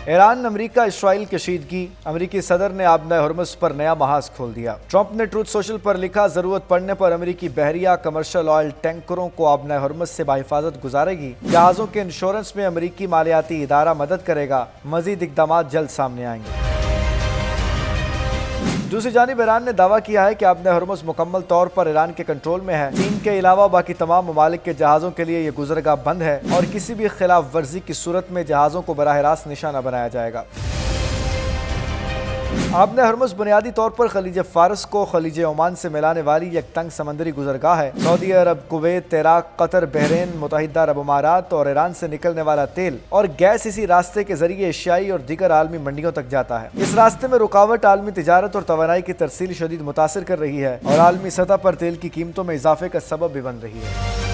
ایران امریکہ اسرائیل کشیدگی، امریکی صدر نے آبنہ ہرمز پر نیا محاذ کھول دیا۔ ٹرمپ نے ٹروتھ سوشل پر لکھا، ضرورت پڑنے پر امریکی بحریہ کمرشل آئل ٹینکروں کو آبنہ ہرمز سے بحفاظت گزارے گی۔ جہازوں کے انشورنس میں امریکی مالیاتی ادارہ مدد کرے گا۔ مزید اقدامات جلد سامنے آئیں گے۔ دوسری جانب ایران نے دعویٰ کیا ہے کہ آبنہ ہرمز مکمل طور پر ایران کے کنٹرول میں ہے۔ چین کے علاوہ باقی تمام ممالک کے جہازوں کے لیے یہ گزرگاہ بند ہے اور کسی بھی خلاف ورزی کی صورت میں جہازوں کو براہ راست نشانہ بنایا جائے گا۔ آبنہ ہرمز بنیادی طور پر خلیج فارس کو خلیج عمان سے ملانے والی ایک تنگ سمندری گزرگاہ ہے۔ سعودی عرب، کویت، عراق، قطر، بحرین، متحدہ عرب امارات اور ایران سے نکلنے والا تیل اور گیس اسی راستے کے ذریعے ایشیائی اور دیگر عالمی منڈیوں تک جاتا ہے۔ اس راستے میں رکاوٹ عالمی تجارت اور توانائی کی ترسیل شدید متاثر کر رہی ہے اور عالمی سطح پر تیل کی قیمتوں میں اضافے کا سبب بھی بن رہی ہے۔